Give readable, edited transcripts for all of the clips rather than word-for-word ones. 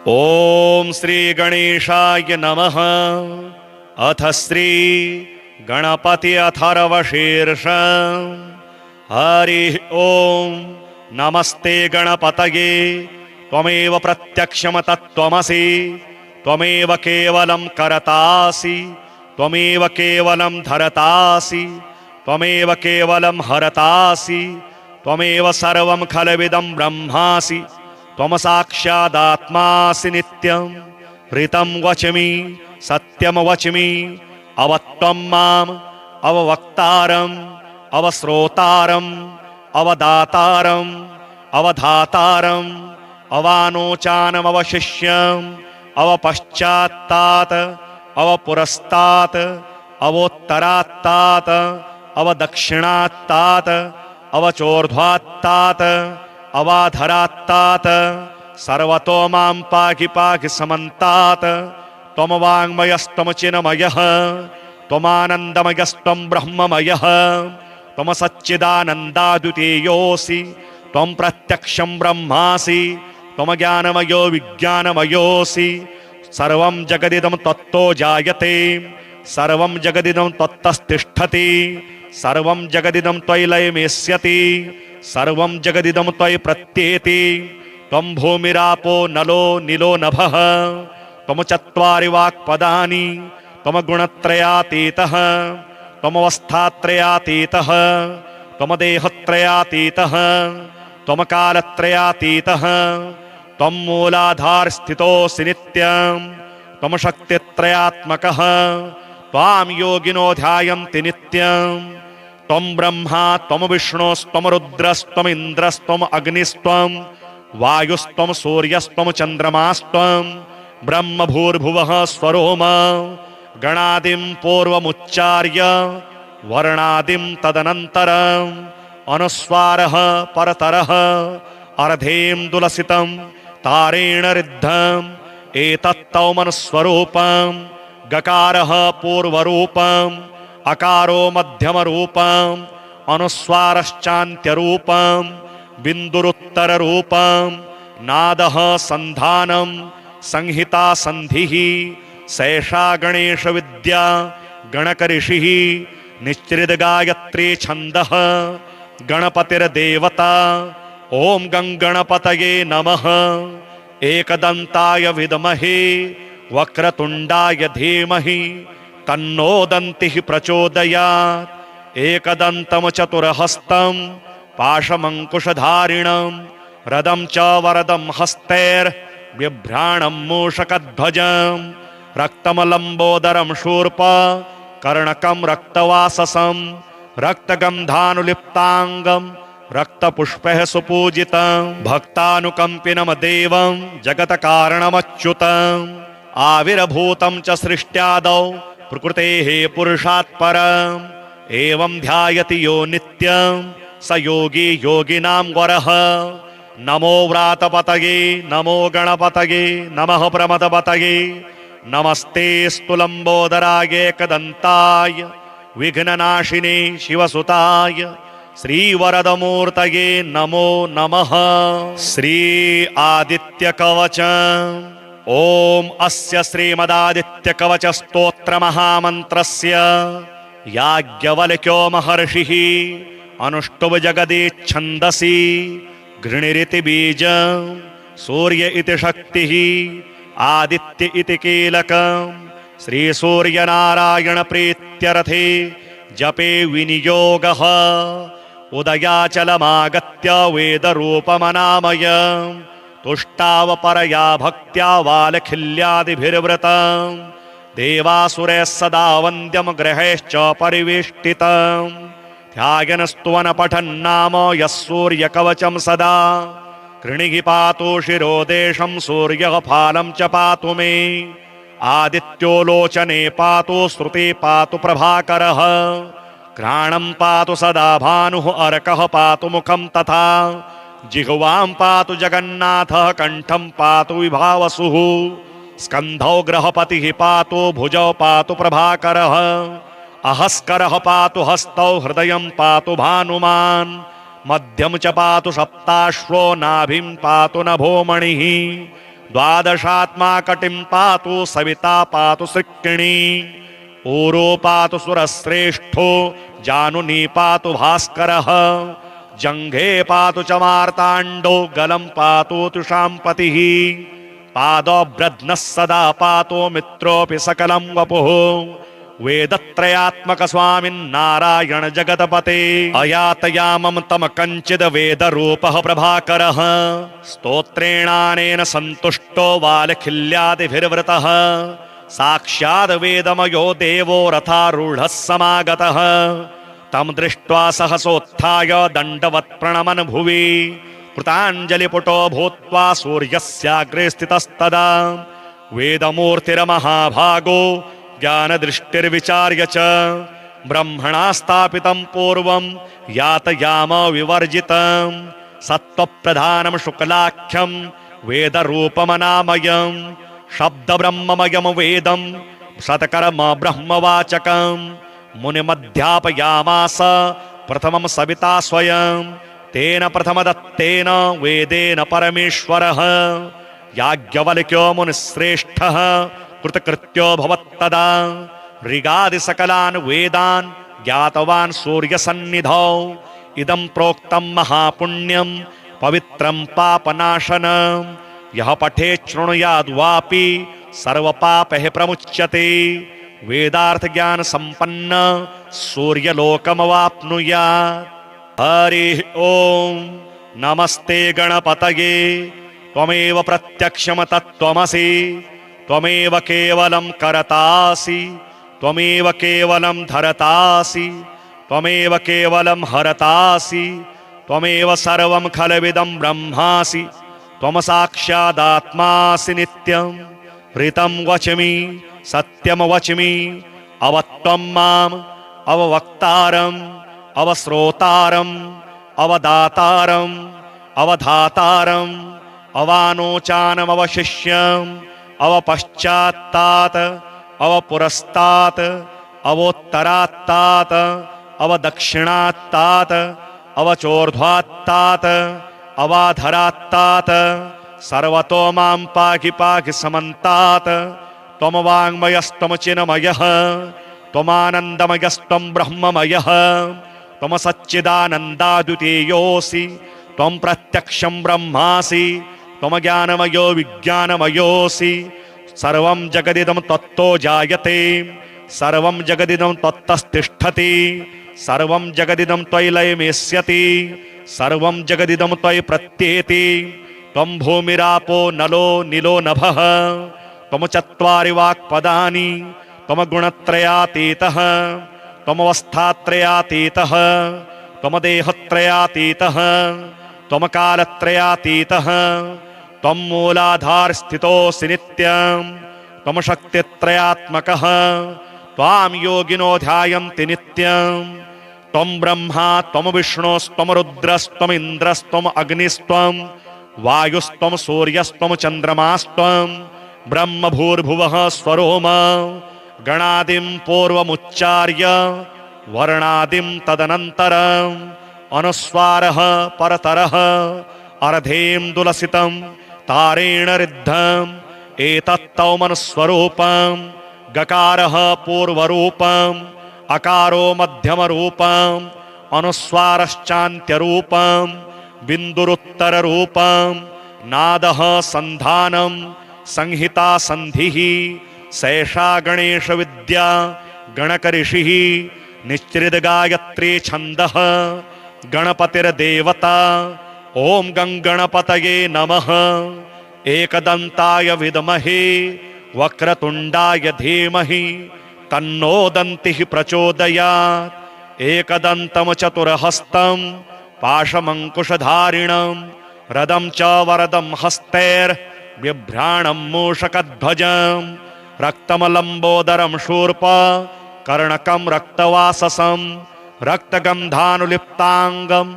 ओम श्री गणेशाय नमः। अथ श्री गणपति अथर्वशीर्ष। हरि ओम। नमस्ते गणपतये। त्वमेव प्रत्यक्षम तत्त्वमसि। त्वमेव केवलं करतासि। त्वमेव केवलं धरतासि। त्वमेव केवलं हरतासि। त्वमेव सर्वं खलविदं ब्रह्मासि। त्वम साक्षादात्मासि नित्यं। ऋतं वच्मि सत्यं वच्मि। अवत्वं माम् अववक्तारम् अवश्रोतारम् अवदातारम् अवधातारम् अवानोचानम् अवशिष्यम् अवपश्चात्तात् अवपुरस्तात् अवोत्तरात्तात् अवदक्षिणात्तात् अवचोर्ध्वात्तात् अवाधरात्तात् सर्वतो मां पाहि पाहि समन्तात्। त्वं वाङ्मयस्त्वं चिन्मयः त्वमानन्दमयस्त्वं ब्रह्ममयः। त्वं सच्चिदानन्दाद्वितीयोऽसि। त्वं प्रत्यक्षं ब्रह्मासि। त्वं ज्ञानमयो विज्ञानमयोऽसि। सर्वं जगदिदं त्वत्तो जायते। सर्वं जगदिदं त्वत्तस्तिष्ठति। सर्वं जगदिदं त्वयि लयमेष्यति। सर्वं जगदिदं त्वयि प्रत्येति। त्वं भूमिरापो नलो नीलो नभः। त्वं चत्वारि वाक्पदानि। त्वं गुणत्रयातीतः। त्वमवस्थात्रयातीतः। त्वं देहत्रयातीतः। त्वं कालत्रयातीतः। त्वं मूलाधारस्थितोऽसि नित्यं। त्वं शक्तित्रयात्मकः। त्वां योगिनो ध्यायन्ति नित्यं। त्वं ब्रह्मा त्वं विष्णुस्त्वं रुद्रस्त्वं इन्द्रस्त्वं अग्निस्त्वं वायुस्त्वं सूर्यस्त्वं चन्द्रमास्त्वं ब्रह्म भूर्भुवः स्वरोम। गणादिं पूर्वमुच्चार्य वर्णादिं तदनन्तरम् अनुस्वारः परतरः अर्धेन्दुलसितं तारेण ऋद्धम् एतत्तौमनुस्वरूपं। गकारः पूर्वरूपम् अकारो मध्यमरूपम् अनुस्वारश्चान्त्यरूपम् बिन्दुरुत्तररूपम् नादः सन्धानं संहिता संधिः। सैषा गणेश विद्या गणकऋषिः निश्चितगायत्री छन्दः गणपतिर्देवता। ओम गणपतये नमः। एकदन्ताय विद्महे वक्रतुण्डाय धीमहि तन्नो दन्तिः प्रचोदयात्। एकदन्तं चतुर्हस्तं पाशमङ्कुशधारिणं रदं च वरदं हस्तैर्बिभ्राणं मूषकध्वजं रक्तं लम्बोदरं शूर्प कर्णकं रक्तवाससं रक्तगन्धानुलिप्ताङ्गं रक्तपुष्पैः सुपूजितं भक्तानुकम्पिनं देवं जगत्कारणमच्युतम् आविर्भूतं च सृष्ट्यादौ प्रकृतेः पुरुषात् परम् एवं ध्यायति यो नित्यं स योगी योगिनां वरः। नमो व्रातपतये नमो गणपतये नमः प्रमदपतये। नमस्ते स्तुलम्बोदराय एकदन्ताय विघ्ननाशिने शिवसुताय श्रीवरदमूर्तये नमो नमः। श्री आदित्यकवचम्। ओम अस्य श्रीमदादित्यकवचस्तोत्रमहामन्त्रस्य याज्ञवल्क्यो महर्षिः अनुष्टुप् जगदीच्छन्दसि गृणिरिति बीजं सूर्य इति शक्तिः आदित्य इति कीलकं श्रीसूर्यनारायणप्रीत्यर्थे जपे विनियोगः। उदयाचलमागत्य वेदरूपमनामयम् तुष्टावपरया भक्त्या वालखिल्यादिभिर्वृतं देवासुरैः सदा वन्द्यं ग्रहैश्च परिवेष्टितं। ध्यायनस्तुवन पठन्नाम यः सूर्यकवचं सदा कृणिहि पातु शिरोदेशं सूर्यः फालं च पातु मे। आदित्यो लोचने पातु श्रुते पातु प्रभाकरः। घ्राणं पातु सदा भानुः अर्कः पातु मुखं तथा जिह्वां पातु जगन्नाथः कण्ठं पातु विभावसुः। स्कन्धौ ग्रहपतिः पातु भुजौ पातु प्रभाकरः। अहस्करः पातु हस्तौ हृदयं पातु भानुमान्। मध्यम च पातु सप्ताश्वो नाभिं पातु नभोमणिः द्वादशात्मा कटिं पातु सविता पातु सृक्किणी ऊरो पातु सुरश्रेष्ठो जानुनी पातु भास्करः जंघे पातु च मार्ताण्डो गलं पातु तुषाम्पतिः पादोऽभ्रध्नः सदा पातो मित्रोऽपि सकलं वपुः वेदत्रयात्मक स्वामिन्नारायण जगतपते अयातयामं तम कंचिद वेद रूपः प्रभाकरः स्तोत्रेणानेन सन्तुष्टो वालखिल्यादिभिर्वृतः साक्षाद् वेदमयो देवो रथारूढः समागतः तं दृष्ट्वा सहसोत्थाय दण्डवत् प्रणमन् भुवि कृताञ्जलिपुटो भूत्वा सूर्यस्याग्रे स्थितस्तदा वेदमूर्तिर्महाभागो ज्ञानदृष्टिर्विचार्य च ब्रह्मणा स्थापितं पूर्वं यातयाम विवर्जितं सत्त्वप्रधानं शुक्लाख्यं वेदरूपमनामयं शब्दब्रह्ममयं वेदं सत्कर्म ब्रह्मवाचकं मुनिमध्यापयामास प्रथमं सविता स्वयं तेन प्रथमदत्तेन वेदेन परमेश्वरः याज्ञवल्क्यो मुनिश्रेष्ठः कृतकृत्यो भवत्तदा ऋगादि सकलान् वेदान् ज्ञातवान् सूर्यसन्निधौ इदं प्रोक्तं महापुण्यं पवित्रं पापनाशनं यः पठेत् शृणुयाद् वापि सर्वपापैः प्रमुच्यते वेदार्थ ज्ञान संपन्न सूर्यलोकमवाप्नुयात्। हरिः ओम नमस्ते गणपतये त्वमेव प्रत्यक्षं तत्त्वमसि त्वमेव केवलं करतासि त्वमेव केवलं धरतासि त्वमेव केवलं हरतासि त्वमेव सर्वं खलविदं ब्रह्मासि त्वं साक्षादात्मासि नित्यं ऋतं वच्मि सत्यं वच्मि अवत्वं माम् अववक्तारम् अवश्रोतारम् अवदातारम् अवधातारम् अवानोचानम् अवशिष्यम् अवपश्चात्तात् अवपुरस्तात् अवोत्तरात्तात् अवदक्षिणात्तात् अवचोर्ध्वात्तात् अवाधरात्तात् सर्वतो मां पाहि पाहि समन्तात् त्वं वाङ्मयस्त्वं चिन्मयः त्वमानन्दमयस्त्वं ब्रह्ममयः त्वं सच्चिदानन्दाद्वितीयोऽसि त्वं प्रत्यक्षं ब्रह्मासि त्वं ज्ञानमयो विज्ञानमयोऽसि सर्वं जगदिदं त्वत्तो जायते सर्वं जगदिदं त्वत्तस्तिष्ठति सर्वं जगदिदं त्वयि लयमेष्यति सर्वं जगदिदं त्वयि प्रत्येति त्वं भूमिरापो नलो निलो नभः त्वं चत्वारि वाक्पदानि त्वं गुणत्रयातीतः त्वमवस्थात्रयातीतः त्वं देहत्रयातीतः त्वं कालत्रयातीतः त्वं मूलाधारस्थितोऽसि नित्यं त्वं शक्तित्रयात्मकः त्वां योगिनो ध्यायन्ति नित्यं त्वं ब्रह्मा त्वं विष्णुस्त्वं रुद्रस्त्वम् इन्द्रस्त्वम् अग्निस्त्वं वायुस्त्वं सूर्यस्त्वं चन्द्रमास्त्वं ब्रह्म भूर्भुवः स्वरोम गणादिं पूर्वमुच्चार्य वर्णादिं तदनन्तरम् अनुस्वारः परतरः अर्धेन्दुलसितं तारेण रिद्धम् एतत्तौ मनुस्वरूपं गकारः पूर्वरूपम् अकारो मध्यमरूपम् अनुस्वारश्चान्त्यरूपम् बिन्दुरुत्तररूपम् नादः सन्धानं संहिता संधिः सैषा गणेश विद्या गणकऋषिः निश्चितगायत्री छन्दः गणपतिर्देवता ओम गंगणपतये नमः एकदंताय विद्महे वक्रतुंडाय धीमहि तन्नो दन्तिः प्रचोदयात् एकदन्तं चतुर्हस्तं पाशमङ्कुशधारिणं रदं च वरदं हस्तैर्बिभ्राणं मूषकध्वजं रक्तं लम्बोदरं शूर्प कर्णकं रक्तवाससं रक्तगन्धानुलिप्ताङ्गं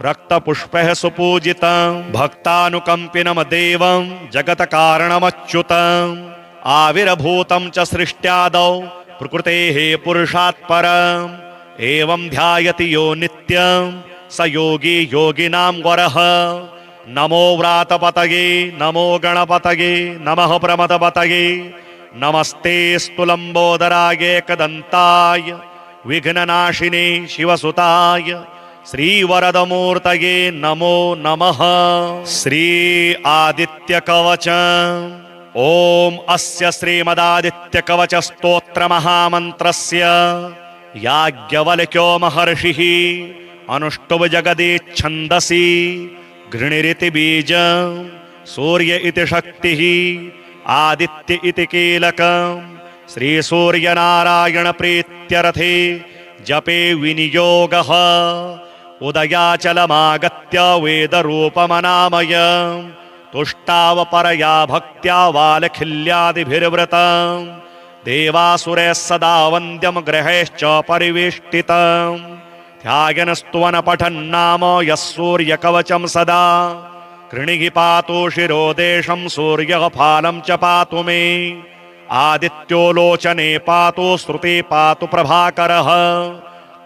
रक्तपुष्पैः सुपूजितं भक्तानुकम्पिनं देवं जगत्कारणमच्युतम् आविर्भूतं च सृष्ट्यादौ प्रकृतेः पुरुषात् परम् एवं ध्यायति यो नित्यं स योगी योगिनां वरः नमो व्रातपतये नमो गणपतये नमः प्रमदपतये नमस्ते स्तुलंबोदराय एकदंताय विघ्ननाशिने शिवसुताय श्रीवरदमूर्तये नमो नमः। श्री आदित्य कवच ओम अस्य श्रीमदादित्य कवच स्तोत्र महामन्त्रस्य याज्ञवल्क्यो महर्षिः अनुष्टुभ जगदि छन्दसि घृणिरिति बीजं सूर्य इति शक्तिः आदित्य इति कीलकं श्री सूर्यनारायण प्रीत्यर्थे जपे विनियोगः उदयाचलमागत्य वेदरूपमनामयं तुष्टावपरया भक्त्या वालखिल्यादिभिर्वृतं देवासुरैः सदा वन्द्यं ग्रहैश्च परिवेष्टितं ध्यायनस्तुवन पठन्नाम यः सूर्यकवचं सदा कृणिः पातु शिरोदेशं सूर्यः फालं च पातु मे आदित्यो लोचने पातु श्रुते पातु प्रभाकरः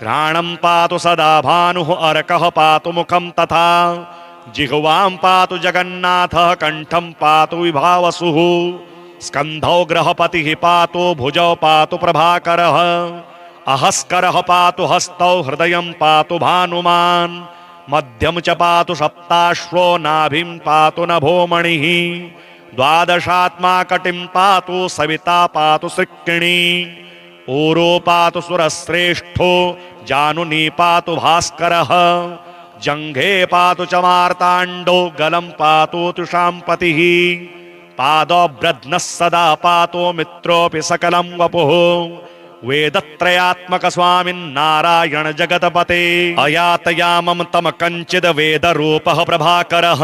घ्राणं पातु सदा भानुः अर्कः पातु मुखं तथा जिह्वां पातु जगन्नाथः कंठं पातु विभावसुः स्कन्धौ ग्रहपतिः पातु भुजौ पातु प्रभाकरः अहस्करः पातु हस्तौ हृदयं पातु भानुमान् मध्यं च पातु सप्ताश्वो नाभिं पातु नभोमणिः द्वादशात्मा कटिं पातु सविता पातु सृक्किणी ऊरो पातु सुरश्रेष्ठो जानुनी पातु भास्करः जङ्घे पातु च मार्ताण्डो गलं पातु तुषाम्पतिः पादोऽभ्रद्नः सदा पातु मित्रोऽपि सकलं वपुः वेदत्रयात्मक स्वामिन्नारायण जगतपते अयातयामं तम कंचिद वेदरूपः प्रभाकरः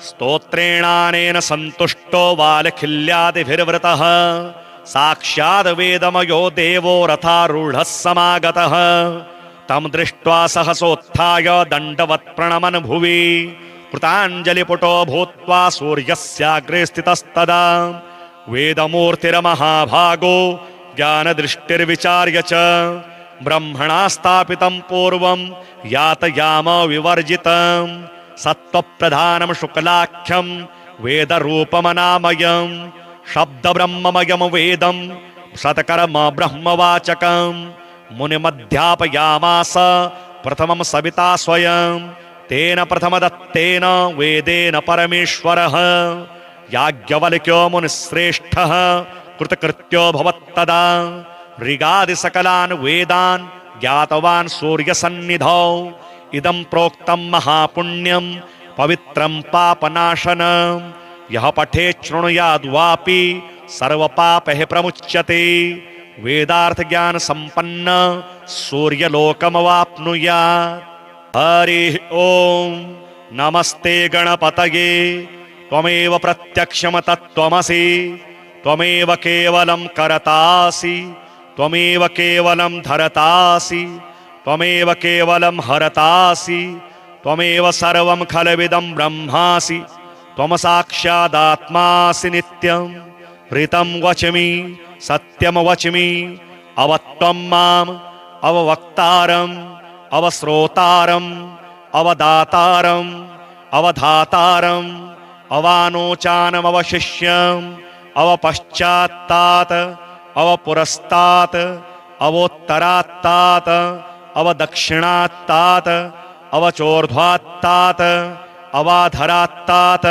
स्तोत्रेणानेन सन्तुष्टो वालखिल्यादिभिर्वृतः साक्षाद् वेदमयो देवो रथारूढः समागतः तं दृष्ट्वा सहसोत्थाय दण्डवत् प्रणमन् भुवि कृताञ्जलिपुटो भूत्वा सूर्यस्याग्रे स्थितस्तदा वेदमूर्तिर्महाभागो ज्ञानदृष्टिर्विचार्य च ब्रह्मणा स्थापितं पूर्वं यातयाम विवर्जितं सत्त्वप्रधानं शुक्लाख्यं वेदरूपमनामयं शब्दब्रह्ममयं वेदं सत्कर्म ब्रह्मवाचकं मुनिमध्यापयामास प्रथमं सविता स्वयं तेन प्रथमदत्तेन वेदेन परमेश्वरः याज्ञवल्क्यो मुनिश्रेष्ठः कृतकृत्यो भवत्तदा ऋगादि सकलान् वेदान् ज्ञातवान् सूर्यसन्निधौ इदं प्रोक्तं महापुण्यं पवित्रं पापनाशनं यः पठेत् शृणुयाद्वापि सर्वपापैः प्रमुच्यते वेदार्थ ज्ञान संपन्न सूर्यलोकमवाप्नुयात्। हरिः ओम नमस्ते गणपतये त्वमेव प्रत्यक्षं तत्त्वमसि त्वमेव केवलं करतासि त्वमेव केवलं धरतासि त्वमेव केवलं हरतासि त्वमेव सर्वं खलविदं ब्रह्मासि त्वं साक्षादात्मासि नित्यं ऋतं वच्मि सत्यं वच्मि अवत्वं माम् अववक्तारम् अवश्रोतारम् अवदातारम् अवधातारम् अवानोचानमवशिष्यम् अवपश्चात्तात् अवपुरस्तात् अवोत्तरात्तात् अवदक्षिणात्तात् अवचोर्ध्वात्तात् अवाधरात्तात्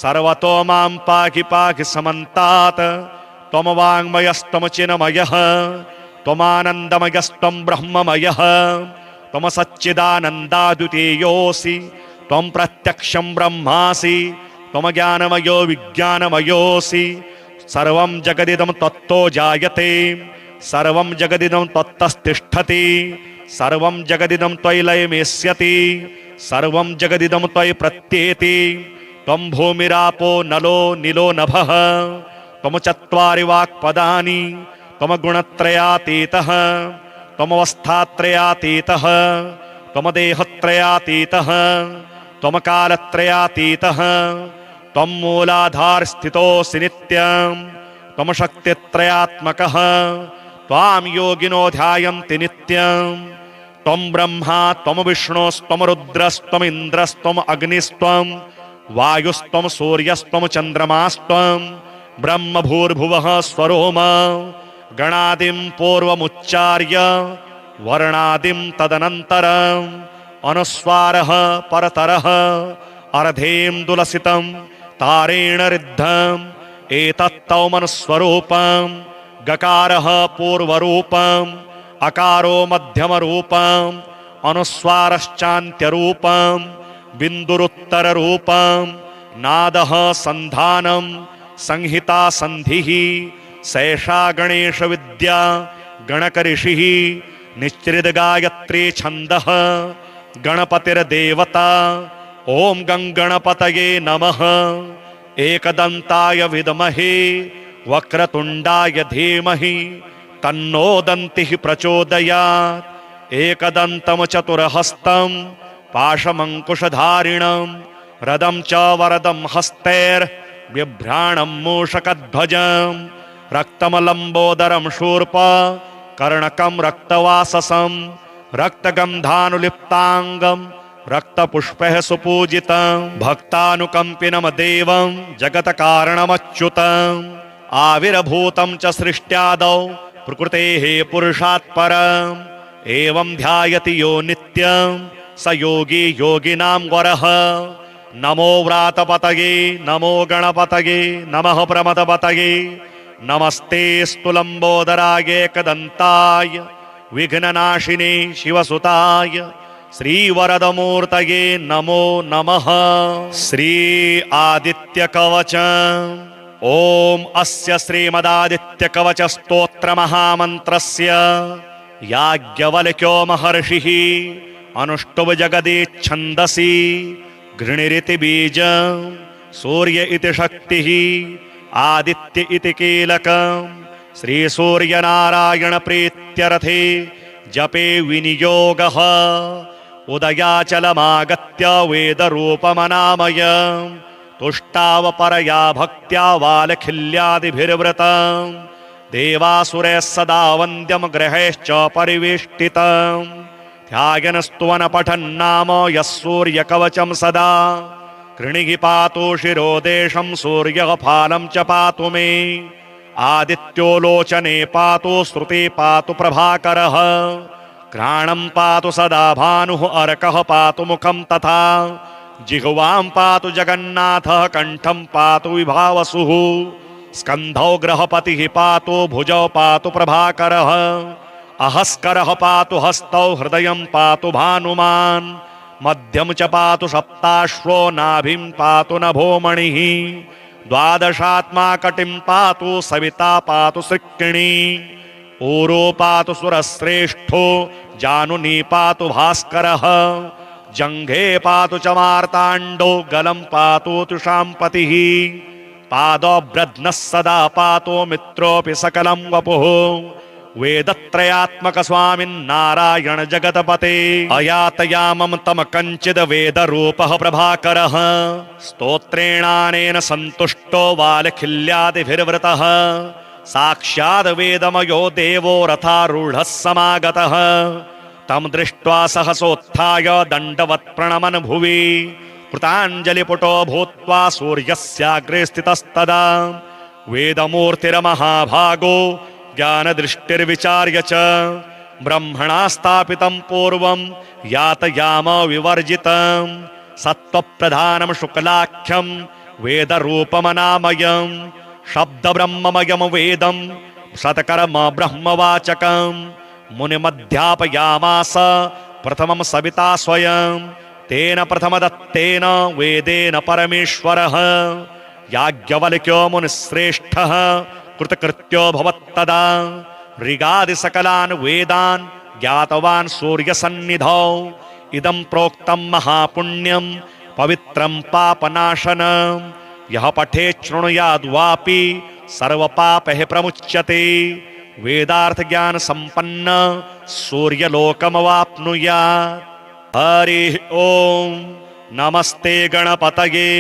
सर्वतो मां पाहि पाहि समन्तात् त्वं वाङ्मयस्त्वं चिन्मयः त्वमानन्दमयस्त्वं ब्रह्ममयः त्वं सच्चिदानन्दाद्वितीयोऽसि त्वं प्रत्यक्षं ब्रह्मासि त्वं ज्ञानमयो विज्ञानमयोऽसि सर्वं जगदिदं त्वत्तो जायते सर्वं जगदिदं त्वत्तस्तिष्ठति सर्वं जगदिदं त्वयि लयमेष्यति सर्वं जगदिदं त्वयि प्रत्येति त्वं भूमिरापो नलो निलो नभः त्वं चत्वारि वाक्पदानि त्वं गुणत्रयातीतः त्वमवस्थात्रयातीतः त्वं देहत्रयातीतः त्वं कालत्रयातीतः त्वं मूलाधारस्थितोऽसि नित्यं त्वं शक्तित्रयात्मकः त्वां योगिनो ध्यायन्ति नित्यं त्वं ब्रह्मा त्वं विष्णुस्त्वं रुद्रस्त्वम् इन्द्रस्त्वम् अग्निस्त्वं वायुस्त्वं सूर्यस्त्वं चन्द्रमास्त्वं ब्रह्म भूर्भुवः स्वरोम गणादिं पूर्वमुच्चार्य वर्णादिं तदनन्तरम् अनुस्वारः परतरः अर्धेन्दुलसितं तारेण रिद्धम् एतत्तौमनुस्वरूपम् गकारः पूर्वरूपम् अकारो मध्यमरूपम् अनुस्वारश्चान्त्यरूपम् बिन्दुरुत्तररूपम् नादः सन्धानम् संहिता सन्धिः सैषा गणेश विद्या गणकऋषिः निश्चितगायत्री छन्दः गणपतिर्देवता ॐ गणपतये नमः एकदन्ताय विद्महे वक्रतुण्डाय धीमहि तन्नो दन्तिः प्रचोदयात् एकदन्तं चतुर्हस्तं पाशमङ्कुशधारिणं रदं च वरदं हस्तैर्बिभ्राणं मूषकध्वजं रक्तमलम्बोदरं शूर्प कर्णकं रक्तवाससं रक्तगन्धानुलिप्ताङ्गं रक्तपुष्पैः सुपूजितं भक्तानुकम्पिनं देवं जगत्कारणमच्युतम् आविर्भूतं च सृष्ट्यादौ प्रकृतेः पुरुषात् परम् एवं ध्यायति यो नित्यं स योगी योगिनां वरः नमो व्रातपतये नमो गणपतये नमः प्रमदपतये नमस्ते स्तुलम्बोदराय एकदन्ताय विघ्ननाशिने शिवसुताय श्रीवरदमूर्तये नमो नमः। श्री आदित्यकवचम् ॐ अस्य श्रीमदादित्यकवचस्तोत्रमहामन्त्रस्य याज्ञवल्क्यो महर्षिः अनुष्टुप् जगदीच्छन्दसि घृणिरिति बीजं सूर्य इति शक्तिः आदित्य इति कीलकं श्रीसूर्यनारायण प्रीत्यर्थे जपे विनियोगः उदयाचलमागत्य वेदरूपमनामयं तुष्टावपरया भक्त्या वालखिल्यादिभिर्वृतं देवासुरैः सदा वन्द्यं ग्रहैश्च परिवेष्टितं ध्यायनस्तुवन पठन्नाम यः सूर्यकवचं सदा कृणिः पातु शिरोदेशं सूर्यः फालं च पातु मे आदित्यो लोचने पातु श्रुते पातु प्रभाकरः घ्राणं पातु सदा भानुः अर्कः पातु मुखं तथा जिह्वां पातु जगन्नाथः कंठं पातु विभावसुः स्कन्धौ ग्रहपतिः पातु भुजौ पातु प्रभाकरः अहस्करः पातु हस्तौ हृदयं पातु भानुमान् मध्यं च पातु सप्ताश्वो नाभिं पातु नभोमणिः द्वादशात्मा कटिं पातु सविता पातु सृक्किणी ऊरो पातु सुरश्रेष्ठो जानुनी पातु भास्करः जङ्घे पातु च मार्ताण्डो गलं पातु तुषाम्पतिः पादोऽभ्रद्नः सदा पातु मित्रोऽपि सकलं वपुः वेदत्रयात्मक स्वामिन्नारायण जगतपते अयातयामं तम कञ्चिद् वेदरूपः प्रभाकरः स्तोत्रेणानेन सन्तुष्टो वालखिल्यादिभिर्वृतः साक्षाद् वेदमयो देवो रथारूढः समागतः तं दृष्ट्वा सहसोत्थाय दण्डवत् प्रणमन् भुवि कृताञ्जलिपुटो भूत्वा सूर्यस्याग्रे स्थितस्तदा वेदमूर्तिर्महाभागो ज्ञानदृष्टिर्विचार्य च ब्रह्मणा स्थापितं पूर्वं यातयाम विवर्जितं सत्त्वप्रधानं शुक्लाख्यं वेदरूपमनामयं शब्दब्रह्ममयं वेदं शतकर्म ब्रह्मवाचकं मुनिमध्यापयामास प्रथमं सविता स्वयं तेन प्रथमदत्तेन वेदेन परमेश्वरः याज्ञवल्क्यो मुनिश्रेष्ठः कृतकृत्यो भवत्तदा ऋगादिसकलान् वेदान् ज्ञातवान् सूर्यसन्निधौ इदं प्रोक्तं महापुण्यं पवित्रं पापनाशनं यः पठेत् शृणुयाद्वापि सर्वपापैः प्रमुच्यते वेदार्थज्ञान संपन्न सूर्यलोकमवाप्नुयात्। हरिः ॐ नमस्ते गणपतये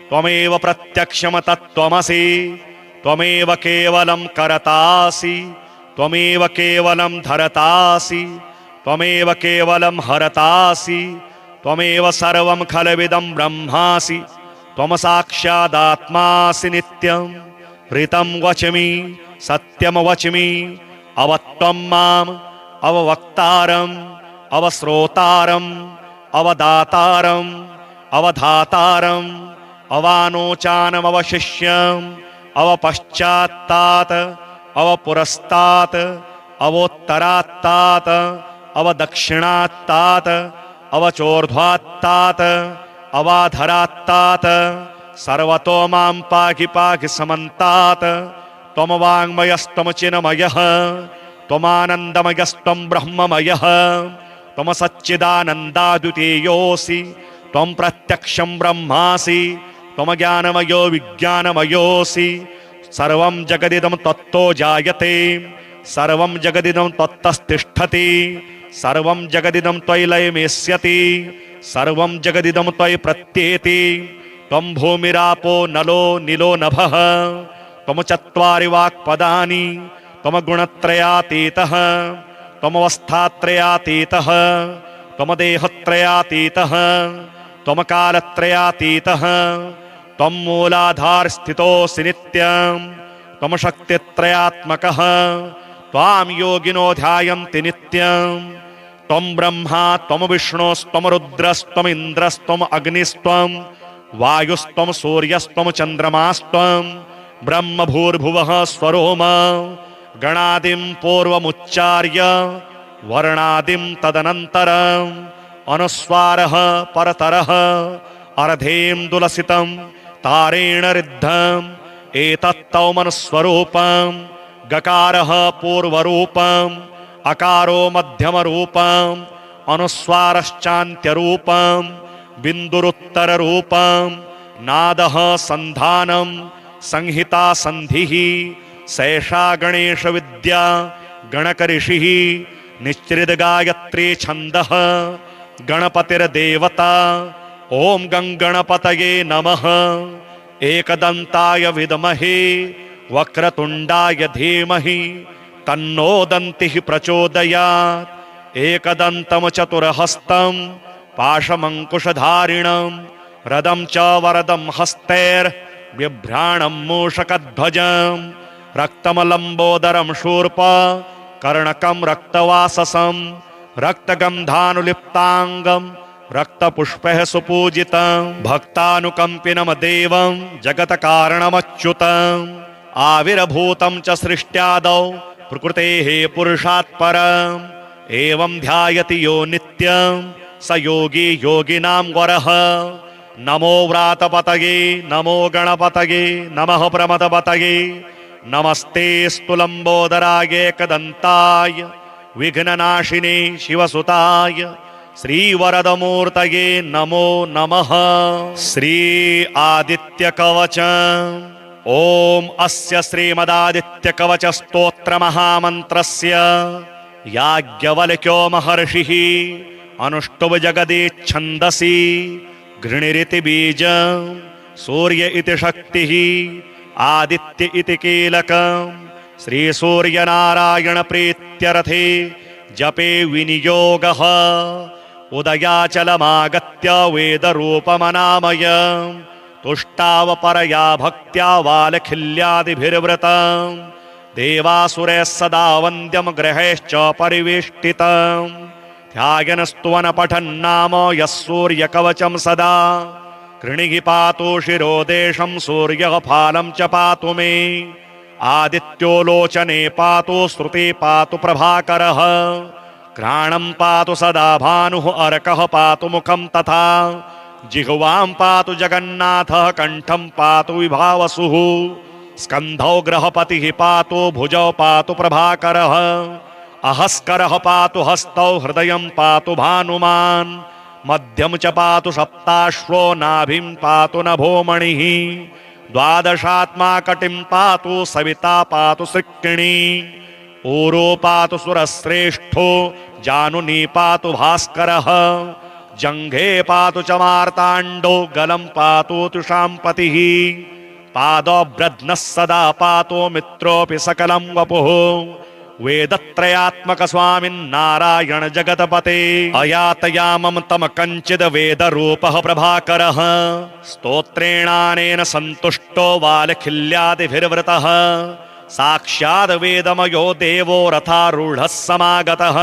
त्वमेव प्रत्यक्षं तत्त्वमसि त्वमेव केवलं करतासि त्वमेव केवलं धरतासि त्वमेव केवलं हरतासि त्वमेव सर्वं खलविदं ब्रह्मासि त्वम साक्षादात्मासि नित्यं ऋतं वच्मि सत्यम वच्मि अवत्वं माम् अववक्तारम् अवश्रोतारम् अवदातारम् अवधातारम् अवानोचानमवशिष्यम् अवपश्चात्तात् अवपुरस्तात् अवोत्तरात्तात् अवदक्षिणात्तात् अवचोर्ध्वात्तात् अवाधरात्तात् सर्वतो मां पाहि पाहि समन्तात् त्वं वाङ्मयस्त्वं चिन्मयः त्वमानन्दमयस्त्वं ब्रह्ममयः त्वं सच्चिदानन्दाद्वितीयोऽसि त्वं प्रत्यक्षं ब्रह्मासि त्वं ज्ञानमयो विज्ञानमयोऽसि सर्वं जगदिदं तत्तो जायते सर्वं जगदिदं तत्तस्तिष्ठति सर्वं जगदिदं त्वयि लयमेष्यति सर्वं जगदिदं त्वयि प्रत्येति त्वं भूमिरापो नलो नीलो नभः त्वं चत्वारि वाक्पदानि त्वं गुणत्रयातीतः त्वमवस्थात्रयातीतः त्वं देहत्रयातीतः त्वं कालत्रयातीतः त्वं मूलाधारस्थितोऽसि नित्यं त्वं शक्तित्रयात्मकः त्वां योगिनो ध्यायन्ति नित्यं त्वं ब्रह्मा त्वं विष्णुस्त्वं रुद्रस्त्वम् इन्द्रस्त्वम् अग्निस्त्वं वायुस्त्वं सूर्यस्त्वं चन्द्रमास्त्वं ब्रह्म भूर्भुवः स्वरोम गणादिं पूर्वमुच्चार्य वर्णादिं तदनन्तरम् अनुस्वारः परतरः अर्धेन्दुलसितं तारेण रिद्धम् एतत्तौमनुस्वरूपं गकारः पूर्वरूपम् अकारो मध्यमरूपम् अनुस्वारश्चान्त्यरूपम् बिन्दुरुत्तररूपम् नादः सन्धानं संहिता संधिः सैषा गणेश विद्या गणकऋषिः निश्चितगायत्री छन्दः गणपतिर्देवता ओम गंगणपतये नमः एकदंताय विद्महे वक्रतुंडाय धीमहि तन्नो दन्तिः प्रचोदयात् एकदन्तं चतुर्हस्तं पाशमंकुशधारिणं रदं च वरदं हस्तैर्बिभ्राणं मूषकध्वजं रक्तमलम्बोदरं शूर्प कर्णकं रक्तवाससं रक्तगन्धानुलिप्तांगं रक्तपुष्पैः सुपूजितं भक्तानुकंपिनं देवं जगत्कारणमच्युतम् आविर्भूतं च सृष्ट्यादौ प्रकृतेः पुरुषात् परम् एवं ध्यायति यो नित्यं स योगी योगिनां वरः नमो व्रातपतये नमो गणपतये नमः प्रमदपतये नमस्ते स्तुलम्बोदराय एकदन्ताय विघ्ननाशिने शिवसुताय श्रीवरदमूर्तये नमो नमः। श्री आदित्यकवचम् ओम अस्य श्रीमदादित्यकवचस्तोत्रमहामन्त्रस्य याज्ञवल्क्यो महर्षिः अनुष्टुप् जगदीच्छन्दसि गृणीरिति बीजं सूर्य इति शक्तिः आदित्य इति कीलकम् श्रीसूर्यनारायण प्रीत्यर्थे जपे विनियोगः उदयाचलमागत्य वेदरूपमनामयम् तुष्टावपरया भक्त्या वालखिल्यादिभिर्वृतं देवासुरैः सदा वन्द्यं ग्रहैश्च परिवेष्टितं ध्यायनस्तुवन पठन्नाम यः सूर्यकवचं सदा कृणिहि पातु शिरोदेशं सूर्यः फालं च पातु मे आदित्यो लोचने पातु श्रुते पातु प्रभाकरः घ्राणं पातु सदा भानुः अर्कः पातु मुखं तथा जिह्वां पातु जगन्नाथः कंठं पातु विभावसुः स्कन्धौ ग्रहपतिः पातु भुजौ पातु प्रभाकरः अहस्करः पातु हस्तौ हृदयं पातु भानुमान् मध्यं च पातु सप्ताश्वो नाभिं पातु नभोमणिः द्वादशात्मा कटिं पातु सविता पातु सृक्किणी ऊरो पातु सुरश्रेष्ठो जानुनी पातु भास्करः जंघे पातु च मार्ताण्डो गलं पातु तुषाम्पतिः पादोऽभ्रद्नः सदा पातु मित्रोऽपि सकलं वपुः वेदत्रयात्मक स्वामिन्नारायण जगतपते अयातयामं तम कंचिद वेद रूपः प्रभाकरः स्तोत्रेणानेन सन्तुष्टो वालखिल्यादिभिर्वृतः साक्षाद् वेदमयो देवो रथारूढः समागतः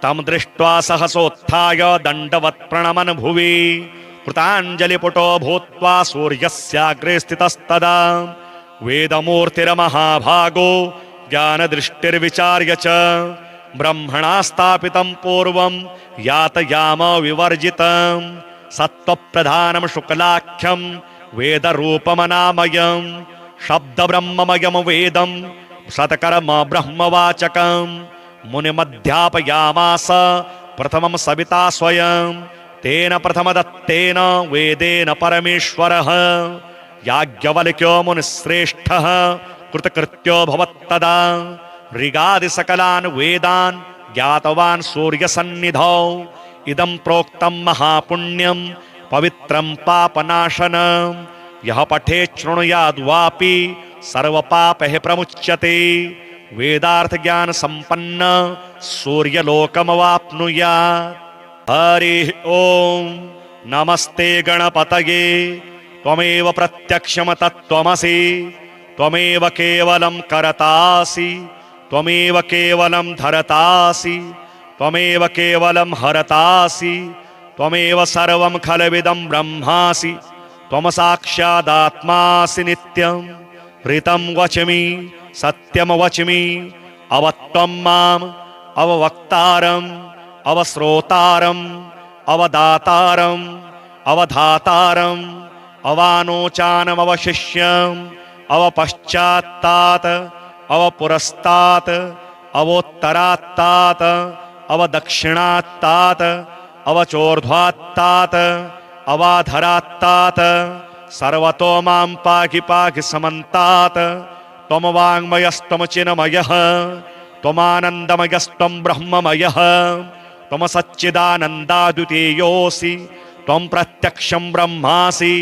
तं दृष्ट्वा सहसोत्थाय दण्डवत् प्रणमन् भुवि कृताञ्जलिपुटो भूत्वा सूर्यस्याग्रे स्थितस्तदा वेदमूर्तिर्महाभागो ज्ञानदृष्टिर्विचार्य च ब्रह्मणा स्थापितं पूर्वं यातयाम विवर्जितं सत्त्वप्रधानं शुक्लाख्यं वेदरूपमनामयं शब्दब्रह्ममयं वेदं सत्कर्म ब्रह्मवाचकं मुनिमध्यापयामास प्रथमं सविता स्वयं तेन प्रथमदत्तेन वेदेन परमेश्वरः याज्ञवल्क्यो मुनिश्रेष्ठः कृतकृत्यो भवत्तदा ऋगादि सकलान् वेदान् ज्ञातवान् सूर्यसन्निधौ इदं प्रोक्तं महापुण्यं पवित्रं पापनाशनं यः पठेत् शृणुयाद्वापि सर्वपापैः प्रमुच्यते वेदार्थ ज्ञान संपन्न सूर्यलोकमवाप्नुयात्। हरिः ओम नमस्ते गणपतये त्वमेव प्रत्यक्षं तत्त्वमसि त्वमेव केवलं करतासि त्वमेव केवलं धरतासि त्वमेव केवलं हरतासि त्वमेव सर्वं खलविदं ब्रह्मासि त्वं साक्षादात्मासि नित्यं ऋतं वच्मि सत्यं वच्मि अवत्वं माम् अववक्तारम् अवश्रोतारम् अवदातारम् अवधातारम् अवानोचानम् अवशिष्यम् अवपश्चात्तात् अवपुरस्तात् अवोत्तरात्तात् अवदक्षिणात्तात् अवचोर्ध्वात्तात् अवाधरात्तात् सर्वतो मां पाहि पाहि समन्तात् त्वं वाङ्मयस्त्वं चिन्मयः त्वमानन्दमयस्त्वं ब्रह्ममयः त्वं सच्चिदानन्दाद्वितीयोऽसि त्वं प्रत्यक्षं ब्रह्मासि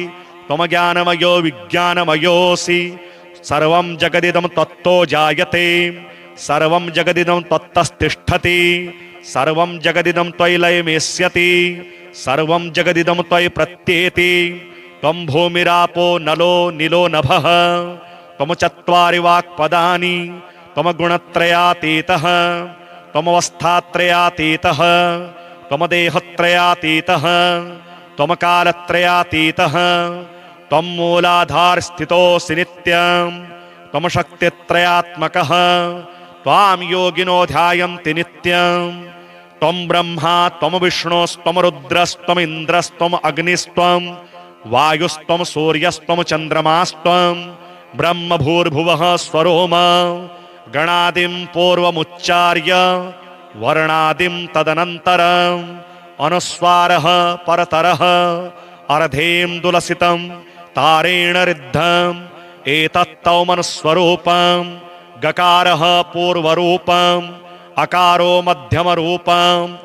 त्वं ज्ञानमयो विज्ञानमयोऽसि सर्वं जगदिदं त्वत्तो जायते सर्वं जगदिदं त्वत्तस्तिष्ठति सर्वं जगदिदं त्वयि लयमेष्यति सर्वं जगदिदं त्वयि प्रत्येति त्वं भूमिरापो नलो निलो नभः त्वं चत्वारि वाक्पदानि त्वं गुणत्रयातीतः त्वमवस्थात्रयातीतः त्वं देहत्रयातीतः त्वं कालत्रयातीतः त्वं मूलाधारस्थितोऽसि नित्यं त्वं शक्तित्रयात्मकः त्वां योगिनो ध्यायन्ति नित्यं त्वं ब्रह्मा त्वं विष्णुस्त्वं रुद्रस्त्वम् इन्द्रस्त्वम् अग्निस्त्वं वायुस्त्वं सूर्यस्त्वं चन्द्रमास्त्वं ब्रह्म भूर्भुवः स्वरोम गणादिं पूर्वमुच्चार्य वर्णादिं तदनन्तरम् अनुस्वारः परतरः अर्धेन्दुलसितं तारेण रिद्धम् एतत्तौ मनुस्वरूपं गकारः पूर्वरूपम् अकारो मध्यमरूपम्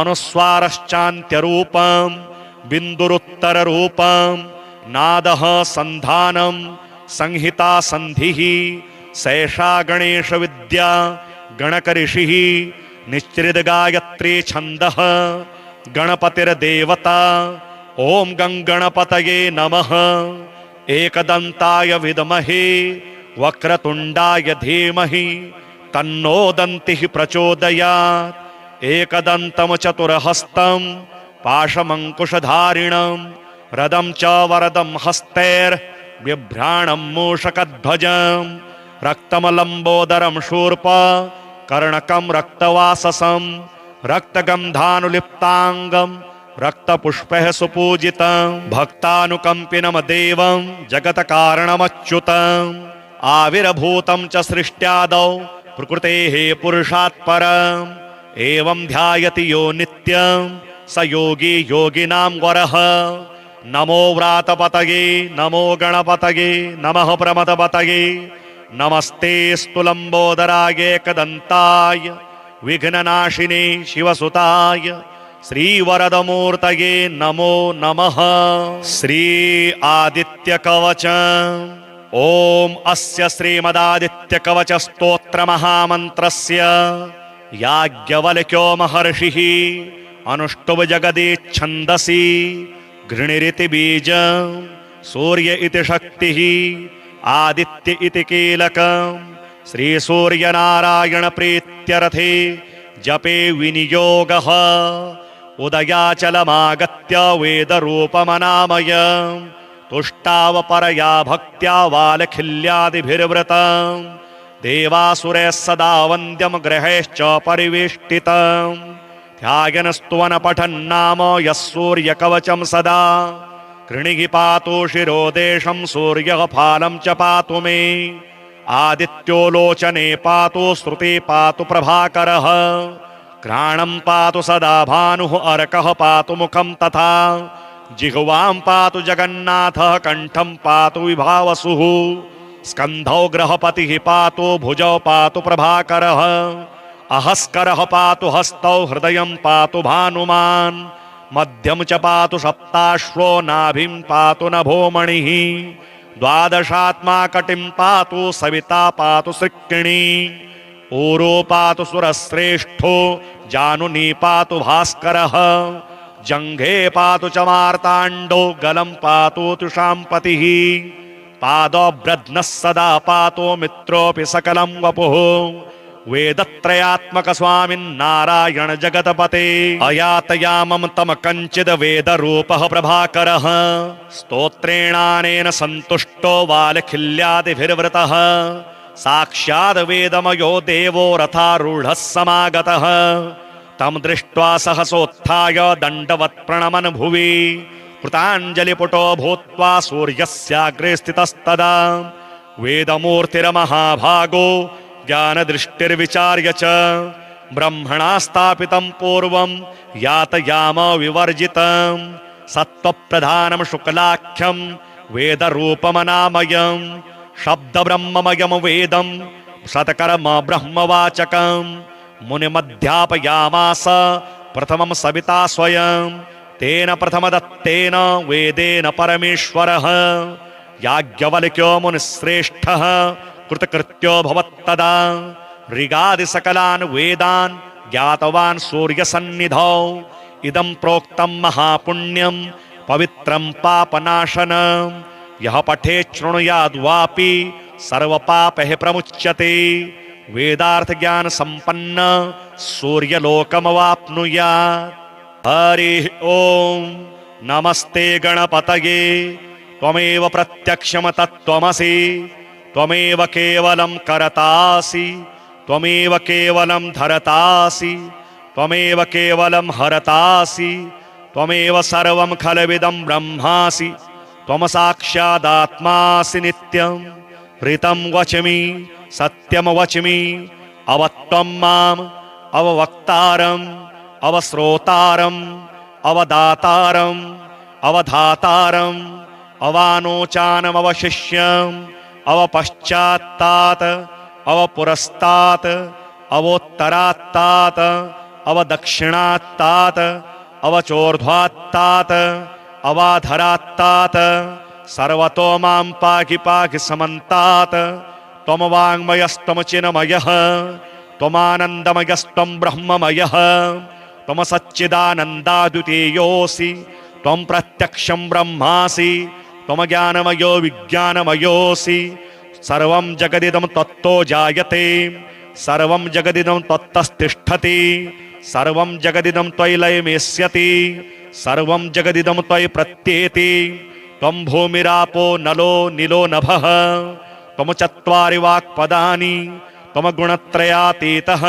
अनुस्वारश्चान्त्यरूपम् बिन्दुरुत्तररूपम् नादः सन्धानं संहिता संधिः सैषा गणेश विद्या गणकऋषिः निश्चितगायत्री छन्दः गणपतिर्देवता ओम गंगणपतये नमः एकदन्ताय विद्महे वक्रतुण्डाय धीमहि तन्नो दन्तिः प्रचोदयात् एकदन्तं चतुर्हस्तं पाशमङ्कुशधारिणं रदं च वरदं हस्तैर्बिभ्राणं मूषकध्वजं रक्तं लम्बोदरं शूर्प कर्णकं रक्तवाससं रक्तगन्धानुलिप्ताङ्गं रक्तपुष्पैः सुपूजितं भक्तानुकम्पिनं देवं जगत्कारणमच्युतम् आविर्भूतं च सृष्ट्यादौ प्रकृतेः पुरुषात् परम् एवं ध्यायति यो नित्यं स योगी योगिनां वरः। नमो व्रातपतये नमो गणपतये नमः प्रमदपतये नमस्ते स्तुलम्बोदराय एकदन्ताय विघ्ननाशिने शिवसुताय श्रीवरदमूर्तये नमो नमः। श्री आदित्यकवचम् ओम अस्य श्रीमदादित्यकवच स्तोत्र महामन्त्रस्य याज्ञवल्क्यो महर्षिः अनुष्टुभ जगदि छन्दसि घृणिरिति बीजं सूर्य इति शक्तिः आदित्य इति कीलकं श्री सूर्य नारायण प्रीत्यर्थे जपे विनियोगः उदयाचलमागत्य वेदरूपमनामयम् तुष्टावपरया भक्त्या वालखिल्यादिभिर्वृतं देवासुरैः सदा वन्द्यं ग्रहैश्च परिवेष्टितं ध्यायनस्तुवन पठन्नाम यः सूर्यकवचं सदा कृणिः पातु शिरोदेशं सूर्यः फालं च पातु मे आदित्यो लोचने पातु श्रुते पातु प्रभाकरः घ्राणं पातु सदा भानुः अर्कः पातु मुखं तथा जिह्वां पातु जगन्नाथः कंठं पातु विभावसुः स्कन्धौ ग्रहपतिः पातु भुजौ पातु प्रभाकरः अहस्करः पातु हस्तौ हृदयं पातु भानुमान् मध्यं च पातु सप्ताश्वो नाभिं पातु नभोमणिः द्वादशात्मा कटिं पातु सविता पातु सृक्किणी ऊरो पातु सुरश्रेष्ठो जानुनी पातु भास्करः जंघे पातु च मार्ताण्डो गलं पातु तुषाम्पतिः पादोऽभ्रद्नः सदा पातु मित्रोऽपि सकलं वपुः वेदत्रयात्मक स्वामिन्नारायण जगतपते अयातयामं तम कंचिद् वेदरूपः प्रभाकरः स्तोत्रेणानेन सन्तुष्टो वालखिल्यादिभिर्वृतः साक्षाद् वेदमयो देवो रथारूढः समागतः तं दृष्ट्वा सहसोत्थाय दण्डवत् प्रणमन् भुवि कृताञ्जलिपुटो भूत्वा सूर्यस्याग्रे स्थितस्तदा वेदमूर्तिर्महाभागो ज्ञानदृष्टिर्विचार्य च ब्रह्मणा स्थापितं पूर्वं यातयाम विवर्जितं सत्त्वप्रधानं शुक्लाख्यं वेदरूपमनामयं शब्दब्रह्ममयं वेदं सत्कर्म ब्रह्मवाचकं मुनिमध्यापयामास प्रथमं सविता स्वयं तेन प्रथमदत्तेन वेदेन परमेश्वरः याज्ञवल्क्यो मुनिश्रेष्ठः कृतकृत्यो भवत्तदा ऋगादि सकलान् वेदान् ज्ञातवान् सूर्यसन्निधौ इदं प्रोक्तं महापुण्यं पवित्रं पापनाशनं यः पठेत् शृणुयाद्वापि सर्वपापैः प्रमुच्यते वेदार्थ ज्ञान संपन्न सूर्यलोकमवाप्नुयात् हरिः ओम नमस्ते गणपतये त्वमेव प्रत्यक्षं तत्त्वमसि त्वमेव केवलं करतासि त्वमेव केवलं धरतासि त्वमेव केवलं हरतासि त्वमेव सर्वं खलविदं ब्रह्मासि त्वं साक्षादात्मासि नित्यं ऋतं वच्मि सत्यं वच्मि अवत्वं माम् अववक्तारम् अवश्रोतारम् अवदातारम् अवधातारम् अवानोचानमवशिष्यम् अवपश्चात्तात् अवपुरस्तात् अवोत्तरात्तात् अवदक्षिणात्तात् अवचोर्ध्वात्तात् अवाधरात्तात् सर्वतो मां पाहि पाहि समन्तात् त्वं वाङ्मयस्त्वं चिन्मयः त्वमानन्दमयस्त्वं ब्रह्ममयः त्वं सच्चिदानन्दाद्वितीयोऽसि त्वं प्रत्यक्षं ब्रह्मासि त्वं ज्ञानमयो विज्ञानमयोऽसि सर्वं जगदिदं तत्तो जायते सर्वं जगदिदं तत्तस्तिष्ठति सर्वं जगदिदं त्वयि लयमेष्यति सर्वं जगदिदं त्वयि प्रत्येति त्वं भूमिरापो नलो नीलो नभः त्वं चत्वारि वाक्पदानि त्वं गुणत्रयातीतः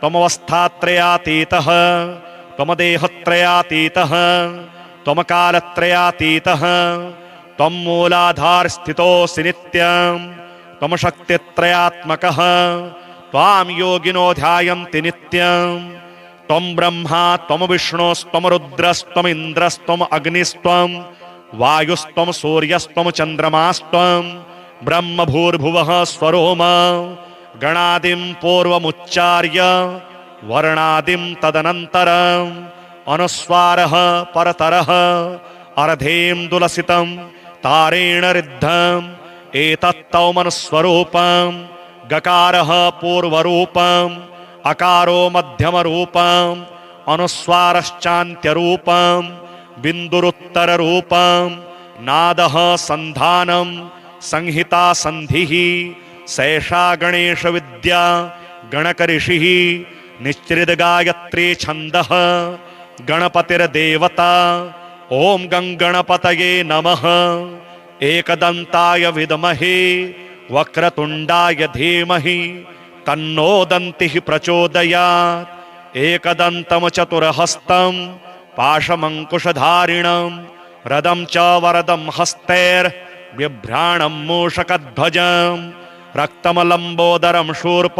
त्वमवस्थात्रयातीतः त्वं देहत्रयातीतः त्वं कालत्रयातीतः त्वं मूलाधारस्थितोऽसि नित्यं त्वं शक्तित्रयात्मकः त्वां योगिनो ध्यायन्ति नित्यं त्वं ब्रह्मा त्वं विष्णुस्त्वं रुद्रस्त्वं इन्द्रस्त्वं अग्निस्त्वं वायुस्त्वं सूर्यस्त्वं चन्द्रमास्त्वं ब्रह्म भूर्भुवः स्वरोम गणादिं पूर्वमुच्चार्य वर्णादिं तदनन्तरम् अनुस्वारः परतरः अर्धेन्दुलसितं तारेण रिद्धं एतत्तौ मनुस्वरूपं गकारः पूर्वरूपम् अकारो मध्यमरूपम् अनुस्वारश्चान्त्यरूपम् बिन्दुरुत्तररूपम् नादः सन्धानं संहिता संधिः सैषा गणेश विद्या गणकऋषिः निश्चितगायत्री छन्दः गणपतिर्देवता ॐ गणपतये नमः एकदन्ताय विद्महे वक्रतुण्डाय धीमहि तन्नो दन्तिः प्रचोदयात् एकदन्तं चतुर्हस्तं पाशमङ्कुशधारिणं रदं च वरदं हस्तैर्बिभ्राणं मूषकध्वजं रक्तमलम्बोदरं शूर्प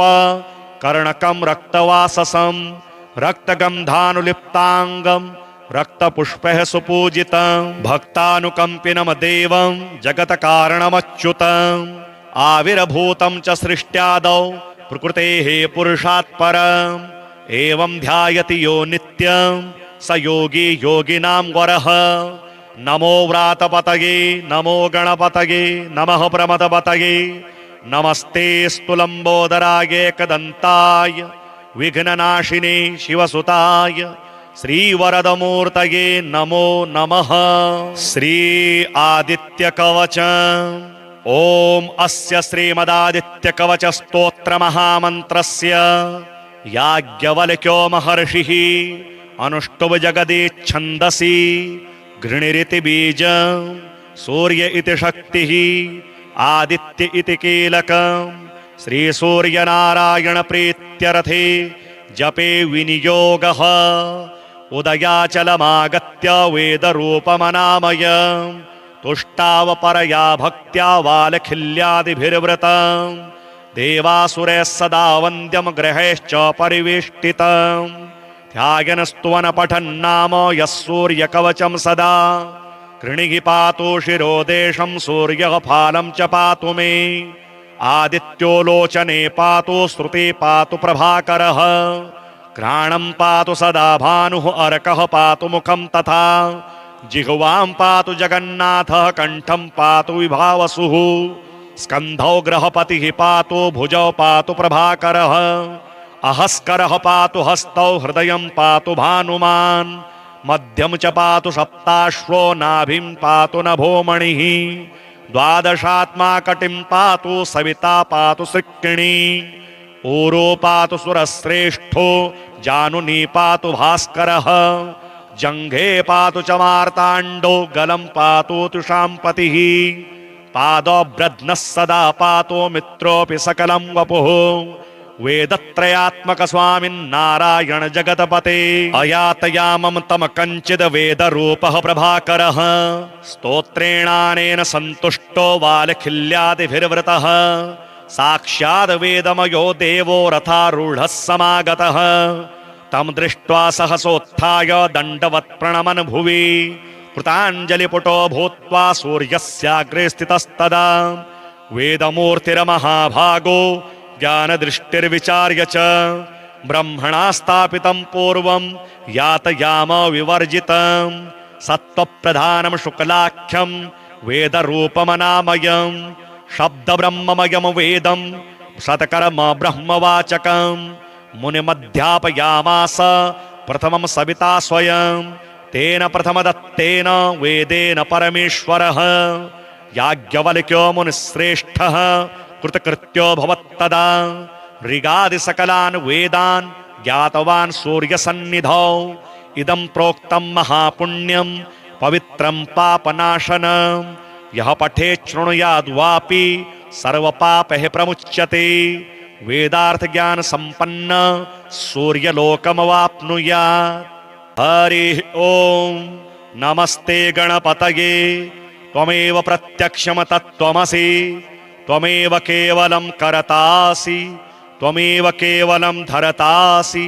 कर्णकं रक्तवाससं रक्तगन्धानुलिप्ताङ्गं रक्तपुष्पैः सुपूजितं भक्तानुकम्पिनं देवं जगत्कारणमच्युतम् आविर्भूतं च सृष्ट्यादौ प्रकृतेः पुरुषात् परम् एवं ध्यायति यो नित्यं स योगी योगिनां वरः नमो व्रातपतये नमो गणपतये नमः प्रमदपतये नमस्ते स्तुलम्बोदराय एकदन्ताय विघ्ननाशिने शिवसुताय श्रीवरदमूर्तये नमो नमः। श्री आदित्यकवचम् ॐ अस्य श्रीमदादित्यकवचस्तोत्रमहामन्त्रस्य याज्ञवल्क्यो महर्षिः अनुष्टुप् जगदीच्छन्दसि घृणिरिति बीजं सूर्य इति शक्तिः आदित्य इति कीलकम् श्रीसूर्यनारायणप्रीत्यर्थे जपे विनियोगः उदयाचलमागत्य वेदरूपमनामयम् तुष्टावपरया भक्त्या वालखिल्यादिभिर्वृतम् देवासुरैः सदा वन्द्यं ग्रहैश्च परिवेष्टितम् ध्यायनस्तुवन पठन्नाम यः सूर्यकवचं सदा कृणिः पातु शिरोदेशं सूर्यः फालं च पातु मे आदित्यो लोचने पातु श्रुते पातु प्रभाकरः घ्राणं पातु सदा भानुः अर्कः पातु मुखं तथा जिह्वां पातु जगन्नाथः कण्ठं पातु विभावसुः स्कन्धौ ग्रहपतिः पातु भुजौ पातु प्रभाकरः अहस्करः पातु हस्तौ हृदयं पातु भानुमान् मध्यं च पातु सप्ताश्वो नाभिं पातु नभोमणिः द्वादशात्मा कटिं पातु सविता पातु सृक्किणी ऊरो पातु सुरश्रेष्ठो जानुनी पातु भास्करः जङ्घे पातु च मार्ताण्डो गलं पातु तुषाम्पतिः पादोऽभ्रद्नः सदा पातु मित्रोऽपि सकलं वपुः वेदत्रयात्मक स्वामिन्नारायण जगतपते अयातयामं तम कञ्चिद् वेदरूपः प्रभाकरः स्तोत्रेणानेन सन्तुष्टो वालखिल्यादिभिर्वृतः साक्षाद् वेदमयो देवो रथारूढः समागतः तं दृष्ट्वा सहसोत्थाय दण्डवत् प्रणमन् भुवि कृताञ्जलिपुटो भूत्वा सूर्यस्याग्रे स्थितस्तदा वेदमूर्तिर्महाभागो ज्ञानदृष्टिर्विचार्य च ब्रह्मणा स्थापितं पूर्वं यातयाम विवर्जितं सत्त्वप्रधानं शुक्लाख्यं वेदरूपमनामयं शब्दब्रह्ममयं वेदं शतकर्म ब्रह्मवाचकं मुनिमध्यापयामास प्रथमं सविता स्वयं तेन प्रथमदत्तेन वेदेन परमेश्वरः याज्ञवल्क्यो मुनिश्रेष्ठः कृतकृत्यो भवत्तदा ऋगादिसकलान् वेदान् ज्ञातवान् सूर्यसन्निधौ इदं प्रोक्तं महापुण्यं पवित्रं पापनाशनं यः पठेत् शृणुयाद्वापि सर्वपापैः प्रमुच्यते वेदार्थज्ञानसम्पन्न सूर्यलोकमवाप्नुयात्। हरिः ॐ नमस्ते गणपतये त्वमेव प्रत्यक्षं तत्त्वमसि त्वमेव केवलं करतासि त्वमेव केवलं धरतासि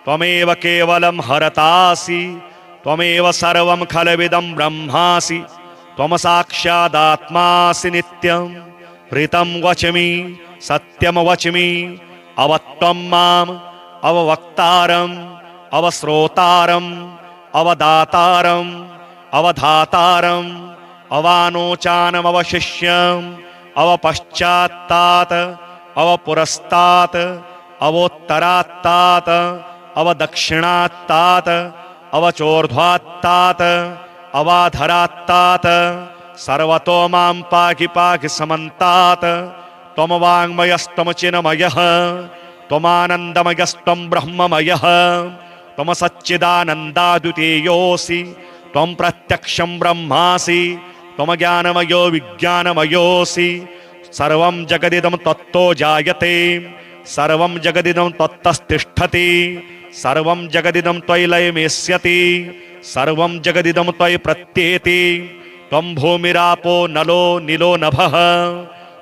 त्वमेव केवलं हरतासि त्वमेव सर्वं खलविदं ब्रह्मासि त्वं साक्षादात्मासि नित्यं ऋतं वच्मि सत्यं वच्मि अवत्वं माम् अववक्तारम् अवश्रोतारम् अवदातारम् अवधातारम् अवानोचानमवशिष्यम् अवपश्चात्तात् अवपुरस्तात् अवोत्तरात्तात् अवदक्षिणात्तात् अवचोर्ध्वात्तात् अवाधरात्तात् सर्वतो मां पाहि पाहि समन्तात् त्वं वाङ्मयस्त्वं चिन्मयः त्वमानन्दमयस्त्वं ब्रह्ममयः त्वं सच्चिदानन्दाद्वितीयोऽसि त्वं प्रत्यक्षं ब्रह्मासि त्वं ज्ञानमयो विज्ञानमयोऽसि सर्वं जगदिदं त्वत्तो जायते सर्वं जगदिदं त्वत्तस्तिष्ठति सर्वं जगदिदं त्वयि लयमेष्यति सर्वं जगदिदं त्वयि प्रत्येति त्वं भूमिरापो नलो निलो नभः